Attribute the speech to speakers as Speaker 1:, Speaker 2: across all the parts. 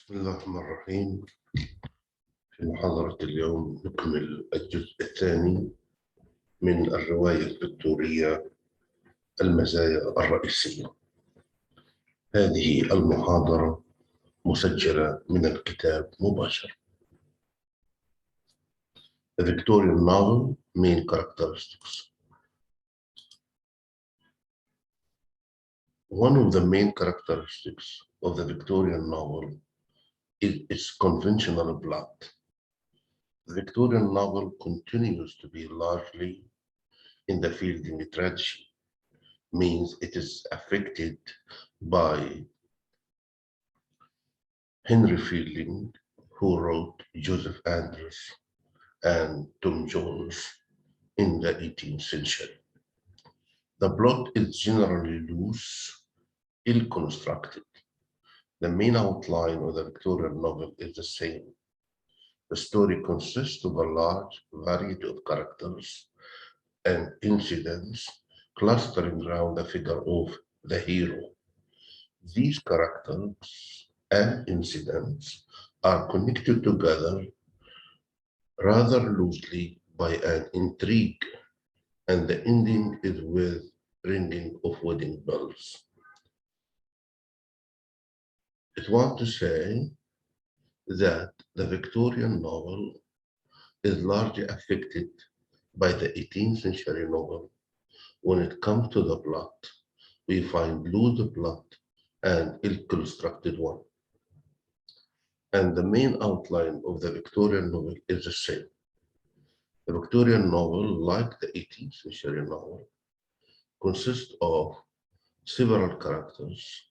Speaker 1: بسم الله الرحمن الرحيم. في محاضرة اليوم نكمل الجزء الثاني من الرواية الفيكتورية المزايا الرئيسية. هذه المحاضرة مسجلة من الكتاب مباشرة. The Victorian Novel Main Characteristics. One of the main characteristics of the Victorian novel is its conventional plot. The Victorian novel continues to be largely in the fielding tradition, means it is affected by Henry Fielding, who wrote Joseph Andrews and Tom Jones in the 18th century. The plot is generally loose, ill-constructed. The main outline of the Victorian novel is the same. The story consists of a large variety of characters and incidents clustering around the figure of the hero. These characters and incidents are connected together rather loosely by an intrigue, and the ending is with ringing of wedding bells. It wants to say that the Victorian novel is largely affected by the 18th century novel. When it comes to the plot, we find loose plot and ill-constructed one. And the main outline of the Victorian novel is the same. The Victorian novel, like the 18th century novel, consists of several characters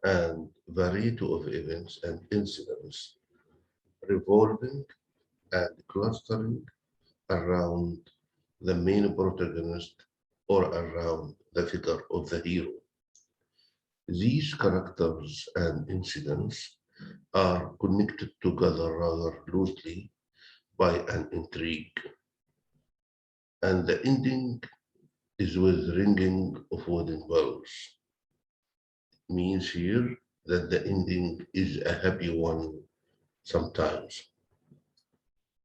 Speaker 1: and variety of events and incidents revolving and clustering around the main protagonist or around the figure of the hero. These characters and incidents are connected together rather loosely by an intrigue, and the ending is with ringing of wedding bells. It means here that the ending is a happy one sometimes.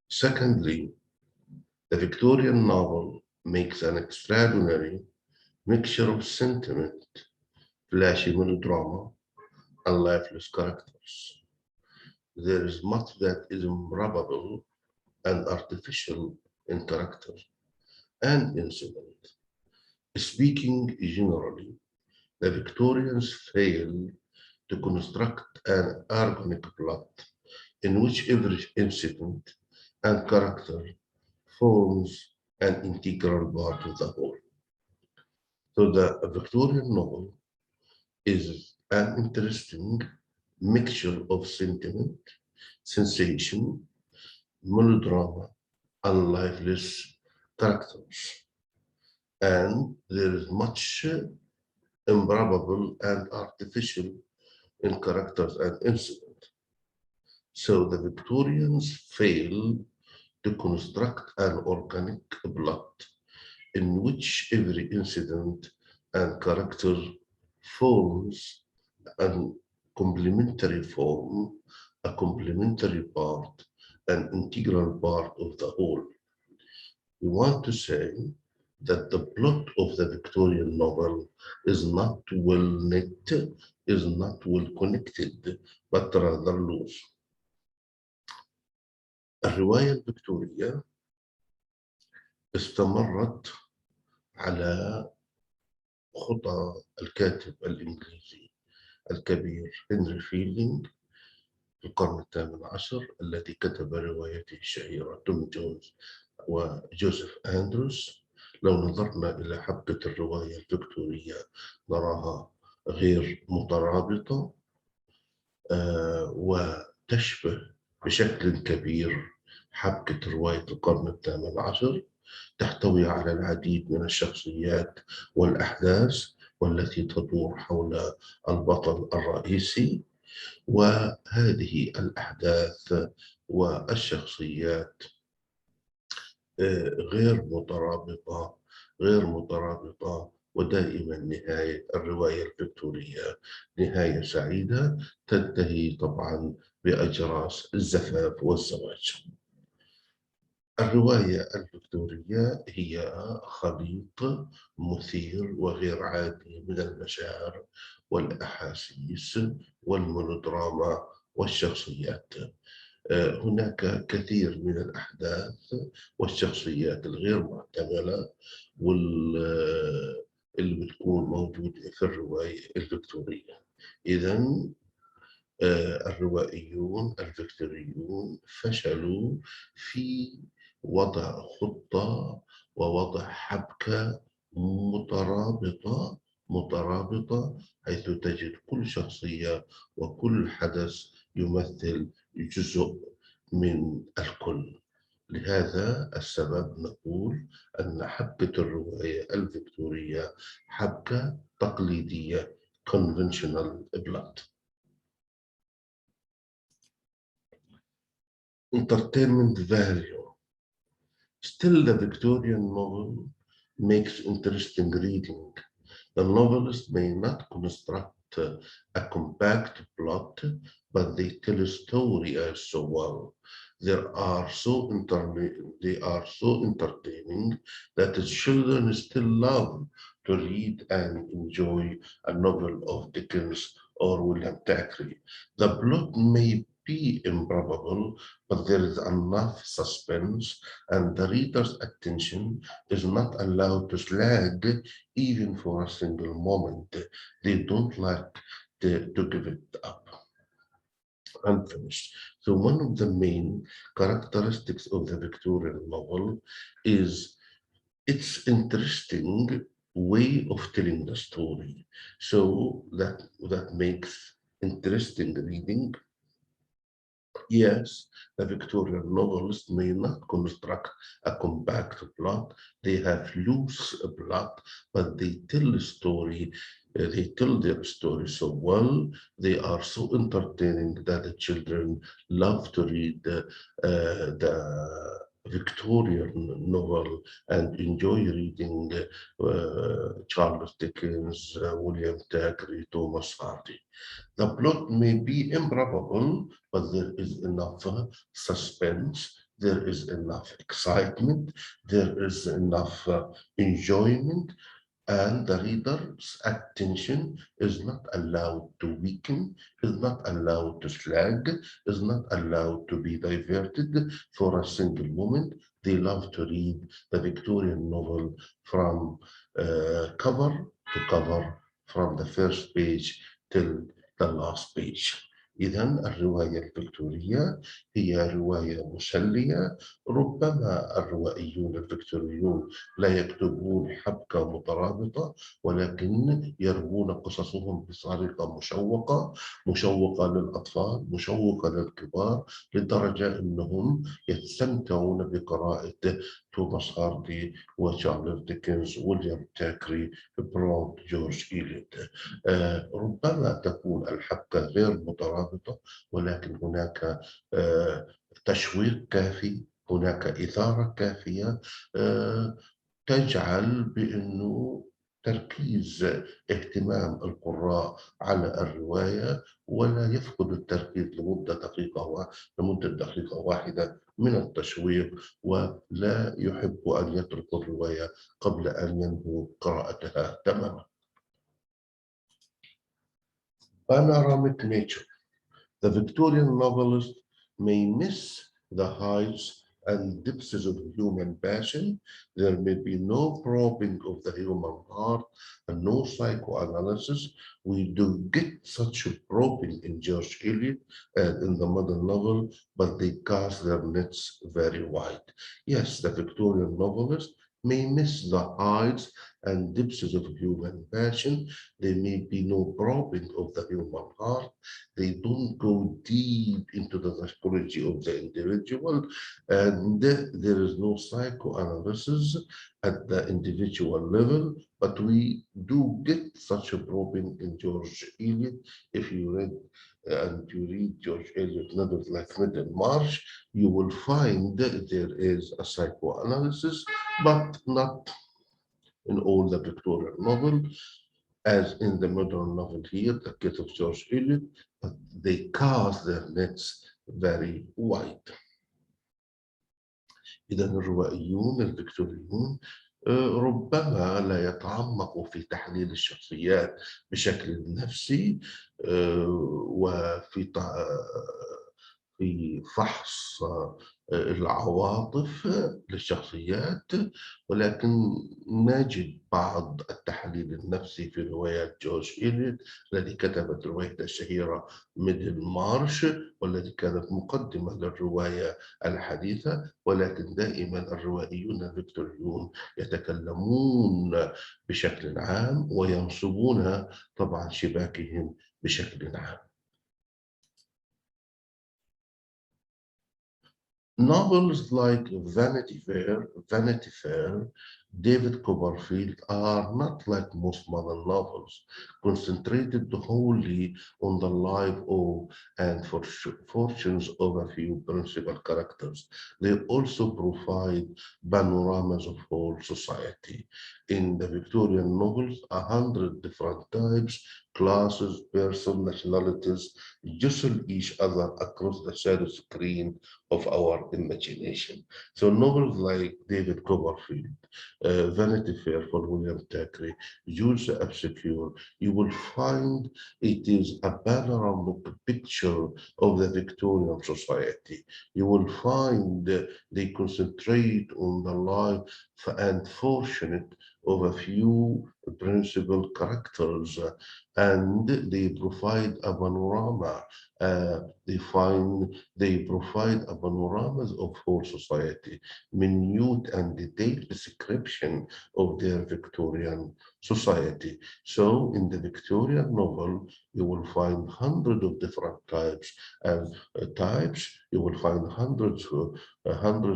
Speaker 1: Secondly, the Victorian novel makes an extraordinary mixture of sentiment, flashy melodrama, and lifeless characters. There is much that is improbable and artificial in character and incident. Speaking generally, the Victorians fail to construct an organic plot in which every incident and character forms an integral part of the whole. So the Victorian novel is an interesting mixture of sentiment, sensation, melodrama, and lifeless characters. And there is much improbable and artificial in characters and incident. So the Victorians fail to construct an organic plot in which every incident and character forms a complementary form, a complementary part, an integral part of the whole. We want to say that the plot of the Victorian novel is not well knit, is not well connected, but rather loose. الرواية الفيكتورية استمرت على خطى الكاتب الإنجليزي الكبير هنري فيلدينغ في القرن الثامن عشر، الذي كتب روايته الشهيرة توم جونز وجوزيف أندروس. لو نظرنا إلى حبكة الرواية الفيكتورية نراها غير مترابطة وتشبه بشكل كبير حبكة رواية القرن الثامن عشر، تحتوي على العديد من الشخصيات والأحداث والتي تدور حول البطل الرئيسي، وهذه الأحداث والشخصيات غير مترابطة ودائما نهاية الرواية الفيكتورية نهاية سعيدة تنتهي طبعا بأجراس الزفاف والزواج. الرواية الفيكتورية هي خليط مثير وغير عادي من المشاعر والأحاسيس والمونودراما والشخصيات. هناك كثير من الأحداث والشخصيات الغير محتملة اللي بتكون موجودة في الرواية الفيكتورية. إذا الروائيون الفيكتوريون فشلوا في وضع خطة ووضع حبكة مترابطة حيث تجد كل شخصية وكل حدث يمثل جزء من الكل. لهذا السبب نقول أن حبكة الرواية الفيكتورية حبكة تقليدية conventional plot. Entertainment value. Still, the Victorian novel makes interesting reading. The novelist may not construct a compact plot, but they tell a story as so well. They are so entertaining that the children still love to read and enjoy a novel of Dickens or William Thackeray. The plot may be improbable, but there is enough suspense, and the reader's attention is not allowed to slag even for a single moment. They don't like to give it up unfinished. So one of the main characteristics of the Victorian novel is its interesting way of telling the story. So that makes interesting reading. Yes, the Victorian novelists may not construct a compact plot. They have loose plot, but they tell the story. They tell their story so well. They are so entertaining that the children love to read the Victorian novel and enjoy reading Charles Dickens, William Thackeray, Thomas Hardy. The plot may be improbable, but there is enough suspense, there is enough excitement, there is enough enjoyment, and the reader's attention is not allowed to weaken, is not allowed to slag, is not allowed to be diverted for a single moment. They love to read the Victorian novel from cover to cover, from the first page till the last page. إذا الرواية الفيكتورية هي رواية مسلية. ربما الروائيون الفيكتوريون لا يكتبون حبكة مترابطة، ولكن يروون قصصهم بطريقة مشوقة للأطفال، مشوقة للكبار، لدرجة أنهم يستمتعون بقراءة توماس هاردي وتشارلز ديكنز ويليام تاكري برونت جورج إليوت. ربما تكون الحبكة غير مترابطة، ولكن هناك تشويق كافي، هناك إثارة كافية تجعل بأنه تركيز اهتمام القراء على الرواية، ولا يفقد التركيز لمدة دقيقة واحدة من التشويق، ولا يحب أن يترك الرواية قبل أن ينهوا قراءتها تماما. Panoramic nature. The Victorian novelist may miss the heights and depths of human passion. There may be no probing of the human heart and no psychoanalysis. We do get such a probing in George Eliot and in the modern novel, but they cast their nets very wide. Yes, the Victorian novelist may miss the heights and depths of human passion. There may be no probing of the human heart. They don't go deep into the psychology of the individual, and there is no psychoanalysis at the individual level, but we do get such a probing in George Eliot. If you read George Eliot novels like Middlemarch, you will find that there is a psychoanalysis, but not in all the Victorian novel, as in the modern novel here, the case of George Eliot, but they cast their nets very wide. إذا الروائيون الفيكتوريون ربما لا يتعمقوا في تحليل الشخصيات بشكل نفسي وفي في فحص العواطف للشخصيات، ولكن نجد بعض التحليل النفسي في روايات جورج إليوت الذي كتبت روايته الشهيرة ميدل مارش، والتي كانت مقدمة للرواية الحديثة. ولكن دائما الروائيون الفيكتوريون يتكلمون بشكل عام وينصبون طبعا شباكهم بشكل عام. Novels like Vanity Fair, David Copperfield are not like most modern novels, concentrated wholly on the life of and fortunes of a few principal characters. They also provide panoramas of whole society. In the Victorian novels, 100 different types, classes, persons, nationalities jostle each other across the shadow screen of our imagination. So novels like David Copperfield, Vanity Fair for William Thackeray, Jules the Obscure, you will find it is a panoramic picture of the Victorian society. You will find they concentrate on the life and fortunate of a few principal characters, and they provide a panorama. They provide a panoramas of whole society, minute and detailed description of their Victorian society. So in the Victorian novel, you will find hundreds of different types and types. You will find hundreds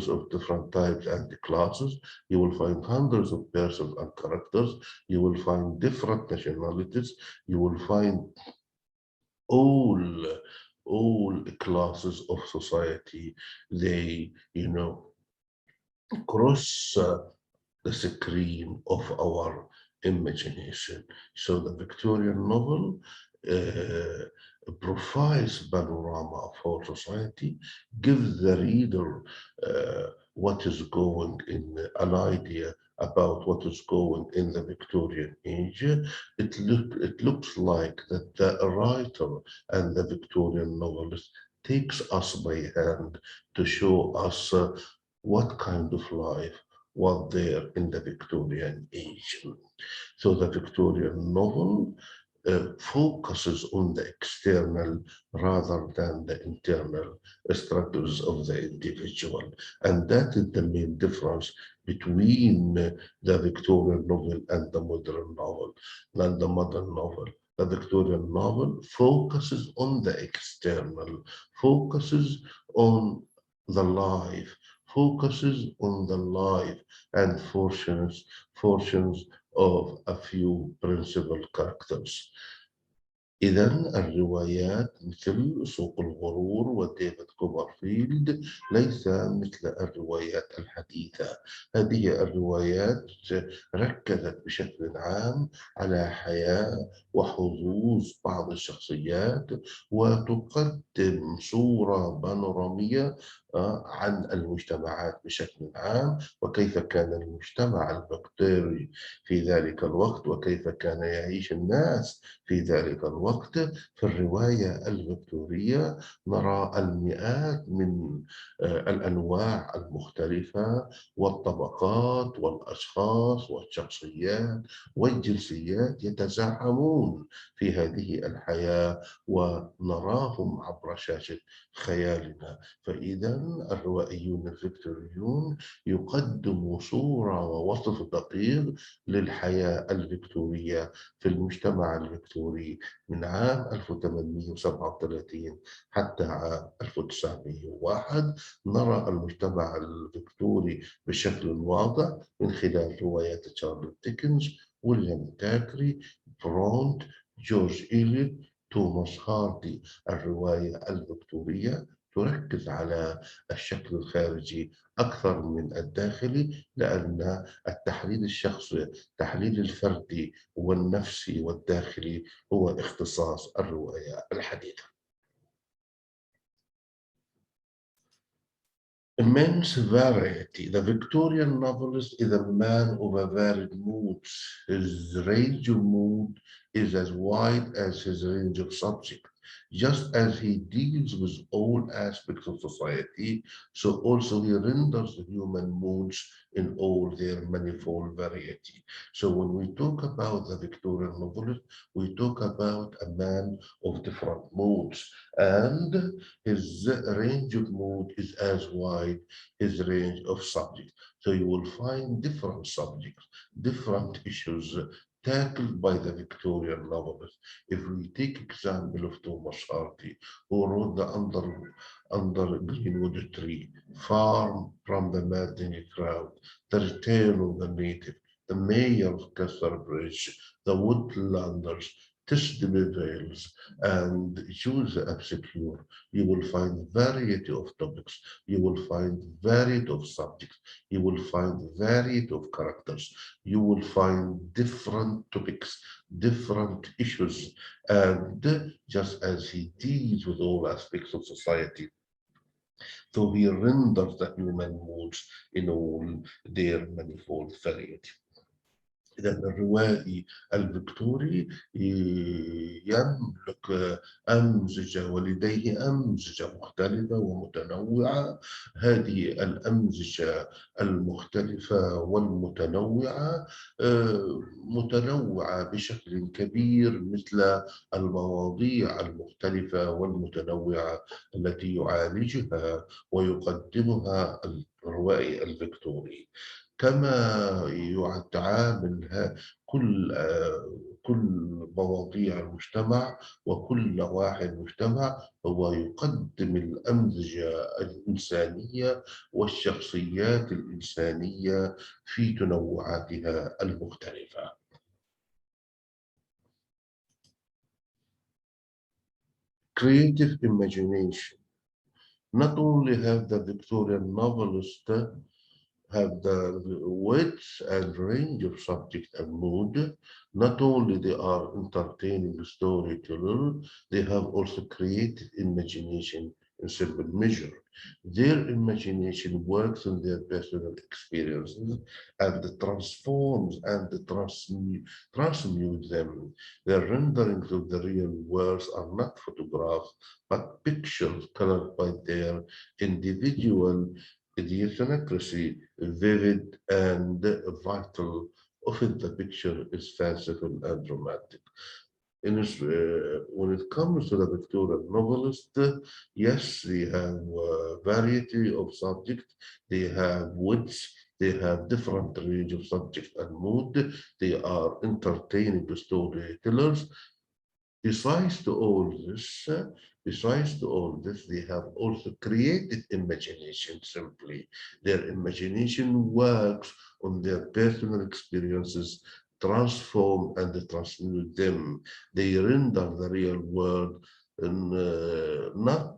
Speaker 1: of different types and classes. You will find hundreds of persons and characters. You will find different nationalities. You will find all all classes of society. They cross the screen of our imagination. So the Victorian novel provides panorama of our society, gives the reader what is going in an idea about what is going in the Victorian age. It looks like that the writer and the Victorian novelist takes us by hand to show us what kind of life was there in the Victorian age. So the Victorian novel focuses on the external rather than the internal struggles of the individual. And that is the main difference between the Victorian novel and the modern novel, than the modern novel. The Victorian novel focuses on the external, focuses on the life, focuses on the life and fortunes of a few principal characters. إذا الروايات مثل سوق الغرور وديفيد كوبرفيلد ليس مثل الروايات الحديثة. هذه الروايات ركزت بشكل عام على حياة وحظوظ بعض الشخصيات وتقدم صورة بانورامية عن المجتمعات بشكل عام، وكيف كان المجتمع الفكتوري في ذلك الوقت، وكيف كان يعيش الناس في ذلك الوقت. في الرواية الفكتورية نرى المئات من الأنواع المختلفة والطبقات والأشخاص والشخصيات والجنسيات يتزاحمون في هذه الحياة ونراهم عبر شاشة خيالنا. فإذا الروائيون الفكتوريون يقدموا صورة ووصف دقيق للحياة الفكتورية في المجتمع الفكتوري من عام 1837 حتى عام 1901. نرى المجتمع الفكتوري بشكل واضح من خلال روايات تشارلز ديكنز، ويليام تاكري، برونت، جورج إليوت، توماس هاردي. الرواية الفكتورية تركز على الشكل الخارجي أكثر من الداخلي، لأن التحليل الشخصي، التحليل الفردي والنفسي والداخلي هو اختصاص الرواية الحديثة. Immense variety. The Victorian novelist is a man of a varied moods. His range of mood is as wide as his range of subject. Just as he deals with all aspects of society, so also he renders the human moods in all their manifold variety. So when we talk about the Victorian novelist, we talk about a man of different moods, and his range of mood is as wide his range of subjects. So you will find different subjects, different issues tackled by the Victorian novelist. If we take example of Thomas Hardy, who wrote the under Greenwood Tree, Far from the Maddening Crowd, The Return of the Native, The Mayor of Casterbridge, The Woodlanders, Tisdale Vales, and Choose the Obscure, you will find variety of topics, you will find variety of subjects, you will find variety of characters, you will find different topics, different issues, and just as he deals with all aspects of society, so he renders the human moods in all their manifold variety. إذا الروائي الفيكتوري يملك أمزجة، ولديه أمزجة مختلفة ومتنوعة. هذه الأمزجة المختلفة والمتنوعة متنوعة بشكل كبير، مثل المواضيع المختلفة والمتنوعة التي يعالجها ويقدمها الروائي الفيكتوري. كما يتعامل كل مواضيع المجتمع، وكل نواحي المجتمع هو يقدم الأمزجة الإنسانية والشخصيات الإنسانية في تنوعاتها المختلفة. Creative imagination. Not only have the Victorian novelist have the width and range of subject and mood. Not only they are entertaining storyteller, they have also creative imagination in simple measure. Their imagination works on their personal experiences and transforms and transmute them. Their renderings of the real worlds are not photographs, but pictures colored by their individual idiosyncrasy, vivid and vital. Often the picture is fanciful and romantic. When it comes to the Victorian novelist, yes, they have a variety of subjects, they have wits, they have different range of subject and mood, they are entertaining storytellers. Besides to all this, they have also created imagination simply. Their imagination works on their personal experiences, transform and transmute them. They render the real world not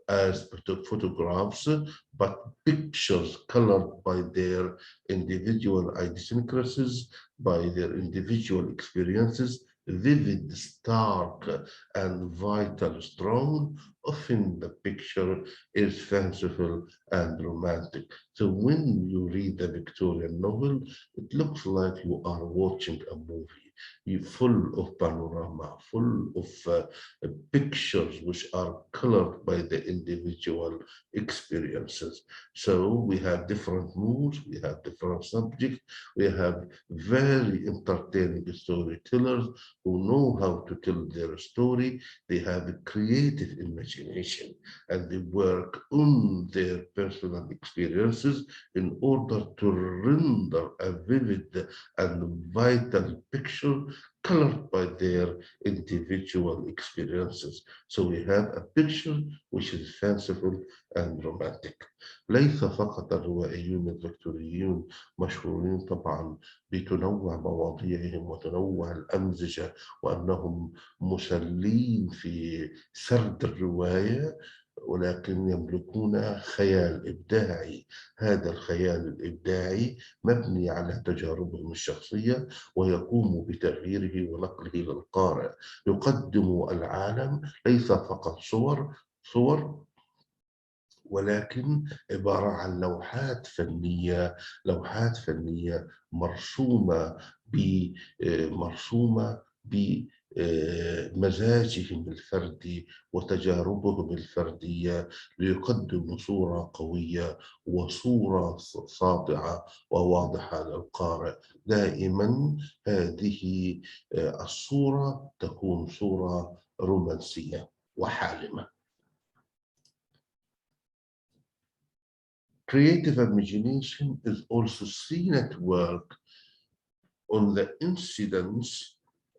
Speaker 1: as photographs, but pictures colored by their individual idiosyncrasies, by their individual experiences, vivid, stark, and vital, strong. Often the picture is fanciful and romantic. So when you read the Victorian novel, it looks like you are watching a movie. You full of panorama, full of pictures which are colored by the individual experiences. So we have different moods, we have different subjects, we have very entertaining storytellers who know how to tell their story. They have a creative imagination and they work on their personal experiences in order to render a vivid and vital picture colored by their individual experiences. So we have a picture which is fanciful and romantic. ليس فقط الروائيون الفيكتوريون مشهورين طبعا بتنوع مواضيعهم وتنوع الأمزجة وأنهم مسلين في سرد الرواية، ولكن يملكون خيال إبداعي. هذا الخيال الإبداعي مبني على تجاربهم الشخصية ويقوم بتغييره ونقله للقارئ. يقدم العالم ليس فقط صور ولكن عبارة عن لوحات فنية مرسومة بمزاجهم الفردي وتجاربهم الفردية، ليقدموا صورة قوية وصورة ساطعة وواضحة للقارئ. دائما هذه الصورة تكون صورة رومانسية وحالمة. Creative imagination is also seen at work on the incidents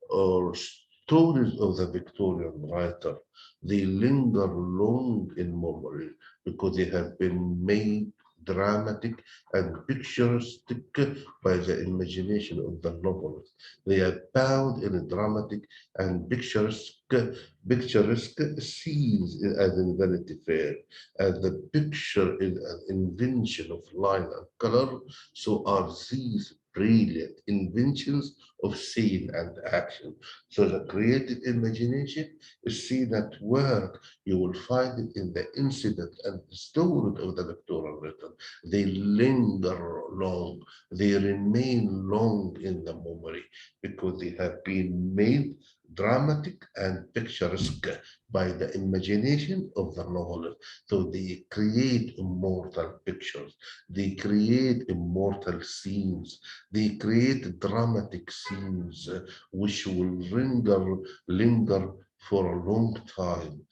Speaker 1: or stories of the Victorian writer. They linger long in memory because they have been made dramatic and picturesque by the imagination of the novelist. They are bound in a dramatic and picturesque scenes as in Vanity Fair. As the picture is an invention of line and color, so are these brilliant inventions of scene and action. So the creative imagination is seen at work. You will find it in the incident and the story of the Victorian written. They linger long, they remain long in the memory because they have been made dramatic and picturesque by the imagination of the novelist. So they create immortal pictures, they create immortal scenes, they create dramatic scenes which will linger for a long time.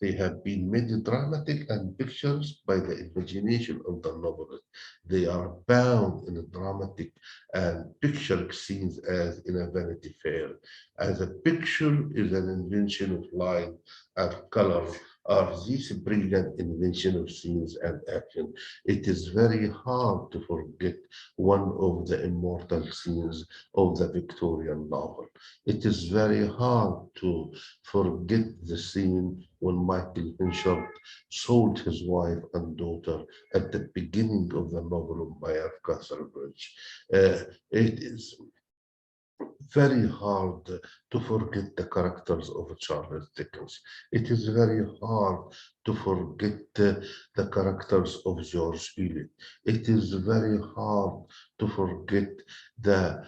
Speaker 1: They have been made dramatic and pictures by the imagination of the novelist. They are bound in a dramatic and picturesque scenes as in a Vanity Fair. As a picture is an invention of line and color, are these brilliant invention of scenes and action. It is very hard to forget one of the immortal scenes of the Victorian novel. It is very hard to forget the scene when Michael Hinchard sold his wife and daughter at the beginning of the novel of Mayor Castlebridge. It is very hard to forget the characters of Charles Dickens. It is very hard to forget the characters of George Eliot. It is very hard to forget the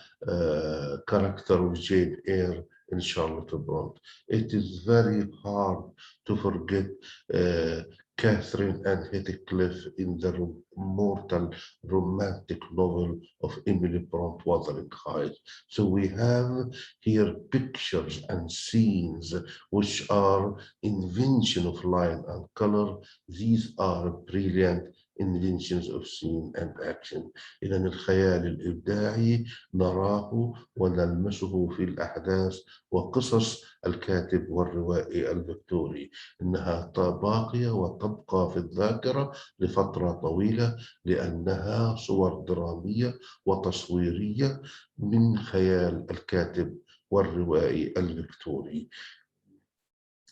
Speaker 1: character of Jane Eyre in Charlotte Bronte. It is very hard to forget uh, Catherine and Heathcliff in the immortal romantic novel of Emily Bronte, Wuthering Heights. So we have here pictures and scenes which are invention of line and color. These are brilliant inventions of scene and action. إذا الخيال الإبداعي نراه ونلمسه في الأحداث وقصص الكاتب والروائي الفيكتوري. إنها باقية وتبقى في الذاكرة لفترة طويلة لأنها صور درامية وتصويرية من خيال الكاتب والروائي الفيكتوري.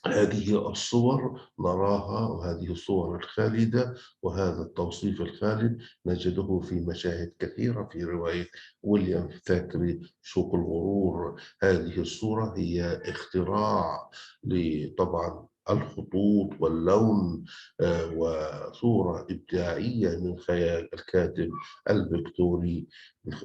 Speaker 1: هذه الصور نراها وهذه الصور الخالدة وهذا التوصيف الخالد نجده في مشاهد كثيرة في رواية ويليام ثاكري سوق الغرور. هذه الصورة هي اختراع لطبعا الخطوط واللون وصورة إبداعية من خيال الكاتب الفيكتوري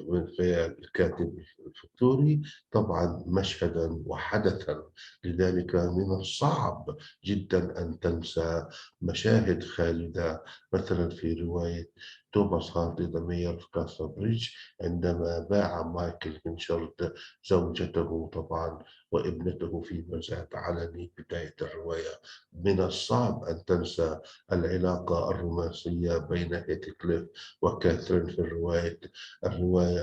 Speaker 1: من خيال الكاتب الفيكتوري طبعا مشهدا وحدثا. لذلك من الصعب جدا أن تنسى مشاهد خالدة مثلا في رواية توماس هاردي ذا مير في كاسل بريدج عندما باع مايكل هينشارد زوجته طبعا وابنته في مزاد علني بداية الرواية. من الصعب أن تنسى العلاقة الرومانسية بين هيثكليف وكاثرين في الرواية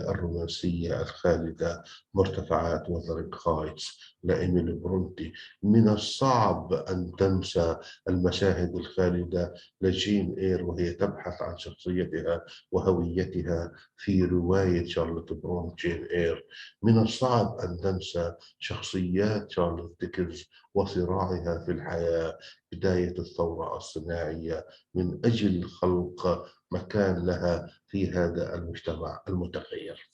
Speaker 1: الرومانسية الخالدة مرتفعات وذرينغ هايتس لإيميلي برونتي. من الصعب أن تنسى المشاهد الخالدة لجين إير وهي تبحث عن شخصيتها شخصيتها وهويتها في رواية شارلوت برون جين إير. من الصعب أن ننسى شخصيات شارلوت ديكنز وصراعها في الحياة بداية الثورة الصناعية من أجل خلق مكان لها في هذا المجتمع المتغير.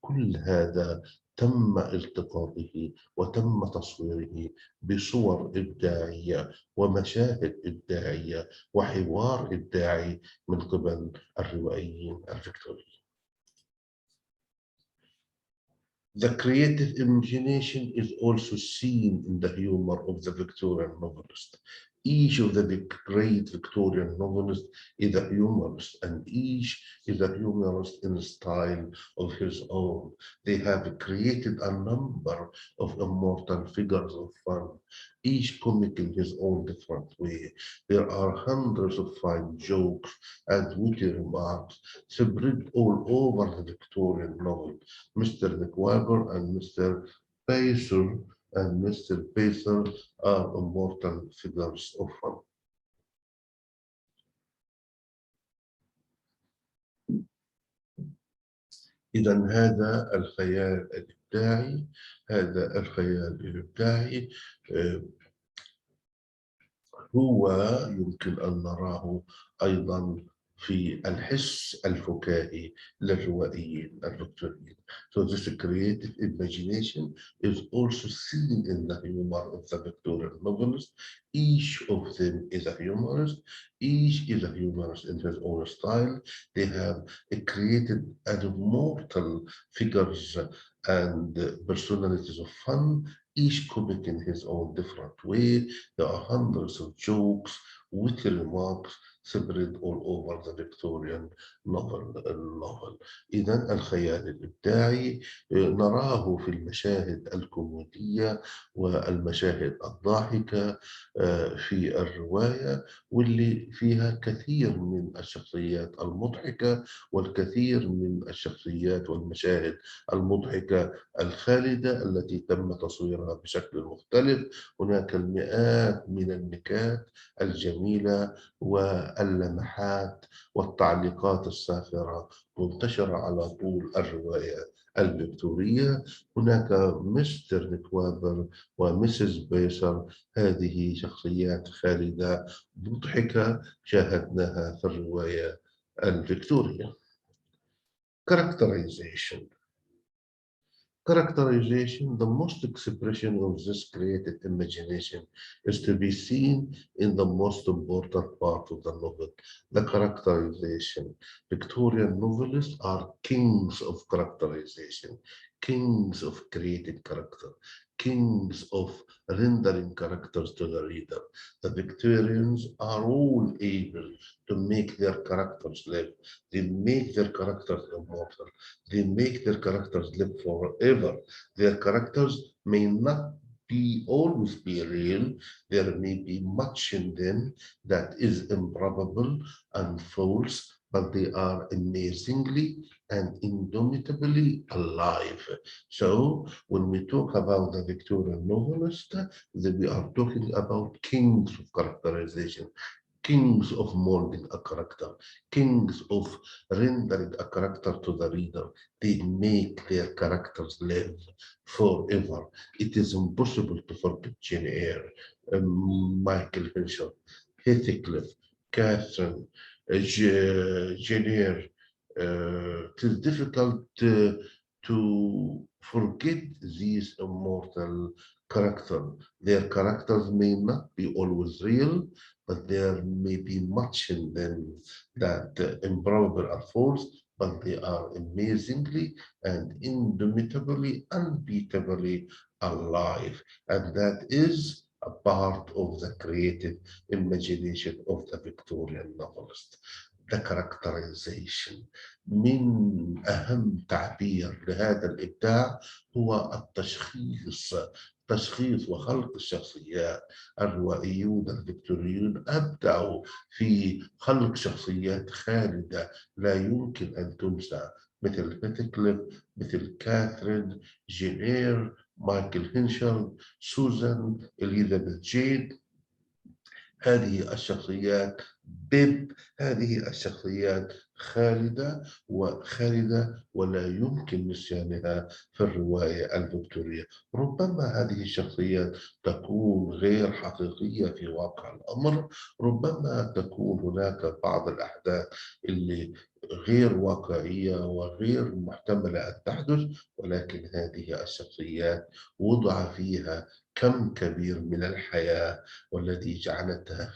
Speaker 1: كل هذا تم التقاطه وتم تصويره بصور إبداعية ومشاهد إبداعية وحوار إبداعي من قبل الروائيين الفيكتوريين. The creative imagination is also seen in the humor of the Victorian novelist. Each of the great Victorian novelists is a humorist, and each is a humorist in a style of his own. They have created a number of immortal figures of fun, each comic in his own different way. There are hundreds of fine jokes and witty remarks spread all over the Victorian novel. Mr. McWhirter and Mr. Pacer and Mr. Pacer are immortal figures of fun. إذا هذا الخيال الإبداعي هو يمكن أن نراه أيضا في الحس الفكاهي للروائيين الفيكتوريين. So this creative imagination is also seen in the humor of the Victorian novelists. Each of them is a humorist. Each is a humorist in his own style. They have created an immortal figures and personalities of fun, each comic in his own different way. There are hundreds of jokes, witty remarks spread all over the Victorian novel. إذا الخيال الإبداعي نراه في المشاهد الكوميدية والمشاهد الضاحكة في الرواية، واللي فيها كثير من الشخصيات المضحكة والكثير من الشخصيات والمشاهد المضحكة الخالدة التي تم تصويرها بشكل مختلف. هناك المئات من النكات الجميلة واللمحات والتعليقات الساخرة منتشرة على طول الرواية الفيكتورية. هناك مستر نكوابر ومسز بيسر، هذه شخصيات خالدة مضحكة شاهدناها في الرواية الفيكتورية. Characterization. Characterization, the most expression of this creative imagination, is to be seen in the most important part of the novel, the characterization. Victorian novelists are kings of characterization, kings of creating character, kings of rendering characters to the reader. The Victorians are all able to make their characters live. They make their characters immortal. They make their characters live forever. Their characters may not always be real. There may be much in them that is improbable and false, but they are amazingly and indomitably alive. So when we talk about the Victorian novelist, we are talking about kings of characterization, kings of molding a character, kings of rendering a character to the reader. They make their characters live forever. It is impossible to forget Jane Eyre, Michael Hinshaw, Heathcliff, Catherine, Jane Eyre. It is difficult to forget these immortal characters. Their characters may not be always real, but there may be much in them that improbable or false, but they are amazingly and indomitably, unbeatably alive. And that is a part of the creative imagination of the Victorian novelist. The characterization. من أهم تعبير لهذا الإبداع هو التشخيص، تشخيص وخلق الشخصيات. الروائيون الفيكتوريون أبدعوا في خلق شخصيات خالدة لا يمكن أن تنسى، مثل هيثكليف، مثل كاثرين، جين إير، مايكل هينشل، سوزان، إليزابيث جين. هذه الشخصيات بيب، هذه الشخصيات خالدة ولا يمكن نسيانها في الرواية الفيكتورية. ربما هذه الشخصيات تكون غير حقيقية في واقع الأمر، ربما تكون هناك بعض الأحداث اللي غير واقعية وغير محتملة أن تحدث، ولكن هذه الشخصيات وضع فيها كم كبير من الحياة، والتي جعلتها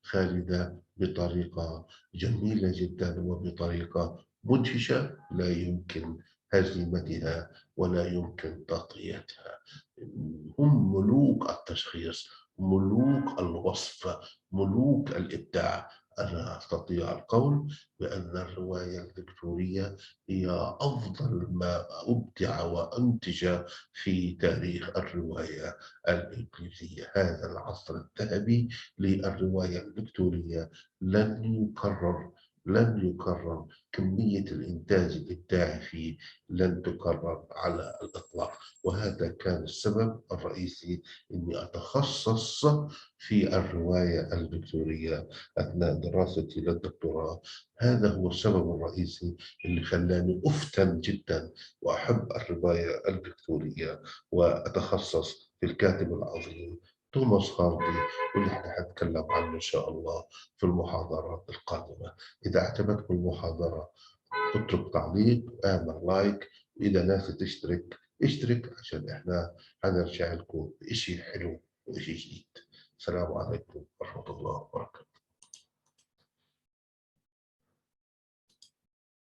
Speaker 1: خالدة بطريقة جميلة جدا وبطريقة مدهشة لا يمكن هزيمتها ولا يمكن تغطيتها. هم ملوك التشخيص، ملوك الوصف، ملوك الإبداع. أنا أستطيع القول بأن الرواية الفيكتورية هي أفضل ما أبدع وأنتج في تاريخ الرواية الإنجليزية. هذا العصر الذهبي للرواية الفيكتورية لن يكرر. كمية الإنتاج الإبداعي فيه لن تكرر على الإطلاق، وهذا كان السبب الرئيسي إني أتخصص في الرواية الفيكتورية أثناء دراستي للدكتوراه. هذا هو السبب الرئيسي اللي خلاني أفتن جدا وأحب الرواية الفيكتورية وأتخصص في الكاتب العظيم توماس هاردي، واللي احنا حنتكلم عنه إن شاء الله في المحاضرات القادمة. إذا أعجبتكم المحاضرة اترك تعليق، اعمل لايك، وإذا ناسي تشترك اشترك عشان احنا هنرجع لكم بإشي حلو وإشي جديد. السلام عليكم ورحمة الله وبركاته.